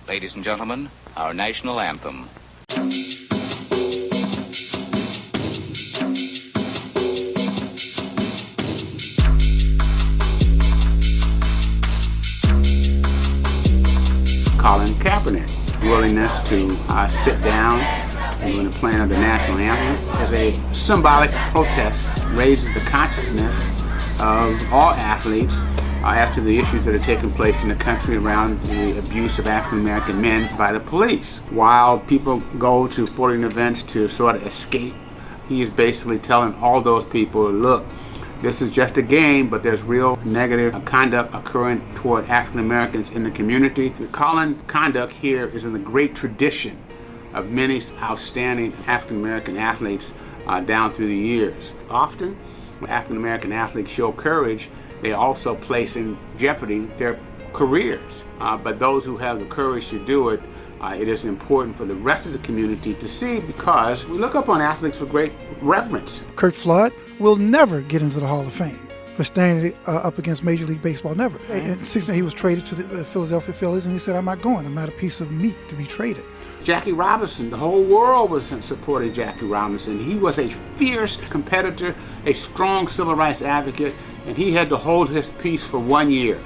Ladies and gentlemen, our national anthem. Colin Kaepernick, willingness to sit down and when the playing of the national anthem as a symbolic protest raises the consciousness of all athletes as to the issues that are taking place in the country around the abuse of African American men by the police. While people go to sporting events to sort of escape, he is basically telling all those people, look, this is just a game, but there's real negative conduct occurring toward African Americans in the community. The Colin conduct here is in the great tradition of many outstanding African American athletes down through the years. Often, when African American athletes show courage, they also place in jeopardy their careers. But those who have the courage to do it, it is important for the rest of the community to see, because we look up on athletes with great reverence. Curt Flood will never get into the Hall of Fame for standing up against Major League Baseball, never. In 16, he was traded to the Philadelphia Phillies, and he said, I'm not going. I'm not a piece of meat to be traded. Jackie Robinson, the whole world was supporting Jackie Robinson. He was a fierce competitor, a strong civil rights advocate, and he had to hold his peace for 1 year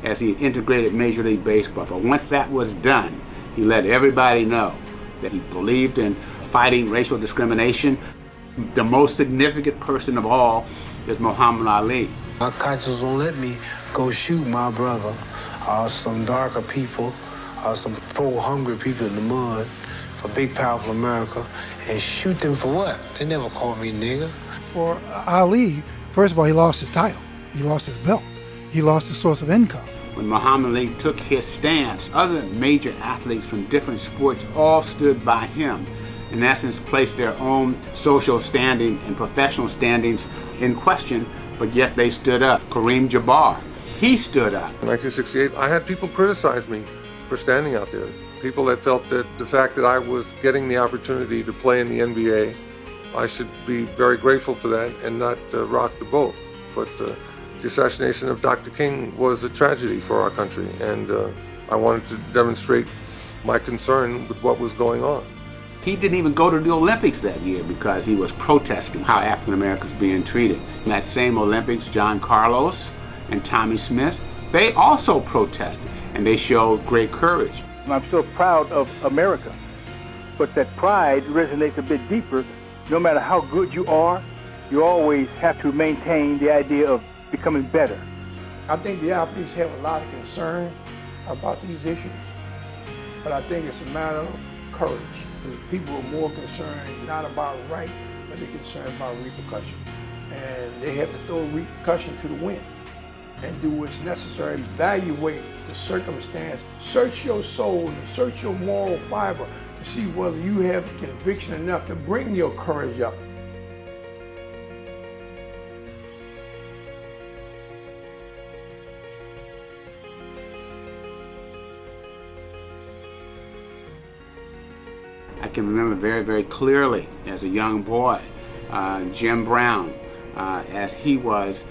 as he integrated Major League Baseball. But once that was done, he let everybody know that he believed in fighting racial discrimination. The most significant person of all is Muhammad Ali. My conscience won't let me go shoot my brother, some darker people, some poor, hungry people in the mud for big, powerful America, and shoot them for what? They never called me nigger. For Ali, first of all, he lost his title. He lost his belt. He lost his source of income. When Muhammad Ali took his stance, other major athletes from different sports all stood by him. In essence, placed their own social standing and professional standings in question, but yet they stood up. Kareem Jabbar, he stood up. In 1968, I had people criticize me for standing out there. People that felt that the fact that I was getting the opportunity to play in the NBA, I should be very grateful for that and not rock the boat. But the assassination of Dr. King was a tragedy for our country, and I wanted to demonstrate my concern with what was going on. He didn't even go to the Olympics that year because he was protesting how African Americans were being treated. In that same Olympics, John Carlos and Tommy Smith, they also protested, and they showed great courage. I'm so proud of America, but that pride resonates a bit deeper. No matter how good you are, you always have to maintain the idea of becoming better. I think the athletes have a lot of concern about these issues, but I think it's a matter of courage. People are more concerned not about right, but they're concerned about repercussion. And they have to throw repercussion to the wind and do what's necessary. Evaluate the circumstance. Search your soul and search your moral fiber to see whether you have conviction enough to bring your courage up. I can remember very, very clearly as a young boy, Jim Brown, as he was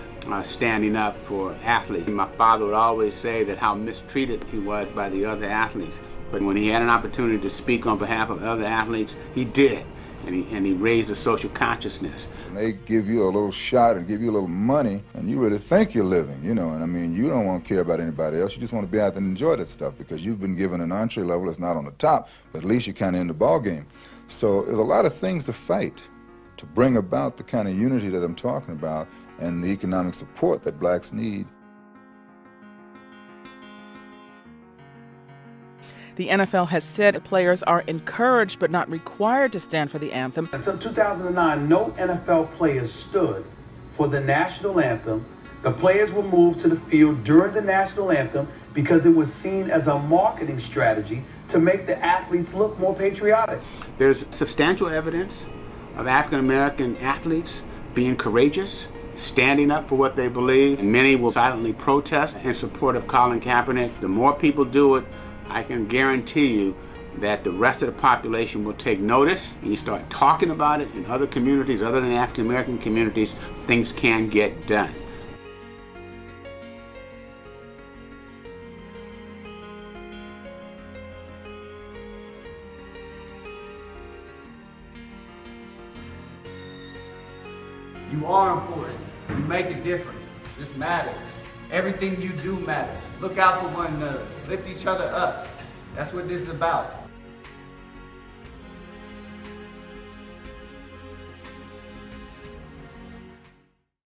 standing up for athletes. My father would always say that how mistreated he was by the other athletes. But when he had an opportunity to speak on behalf of other athletes, he did. And he raised the social consciousness. They give you a little shot and give you a little money, and you really think you're living, you know, and I mean, you don't want to care about anybody else. You just want to be out there and enjoy that stuff because you've been given an entree level that's not on the top, but at least you're kind of in the ball game. So there's a lot of things to fight to bring about the kind of unity that I'm talking about and the economic support that blacks need. The NFL has said players are encouraged but not required to stand for the anthem. Until 2009, no NFL players stood for the national anthem. The players were moved to the field during the national anthem because it was seen as a marketing strategy to make the athletes look more patriotic. There's substantial evidence of African American athletes being courageous, standing up for what they believe, and many will silently protest in support of Colin Kaepernick. The more people do it, I can guarantee you that the rest of the population will take notice, and you start talking about it in other communities other than African American communities, things can get done. You are important. You make a difference. This matters. Everything you do matters. Look out for one another. Lift each other up. That's what this is about.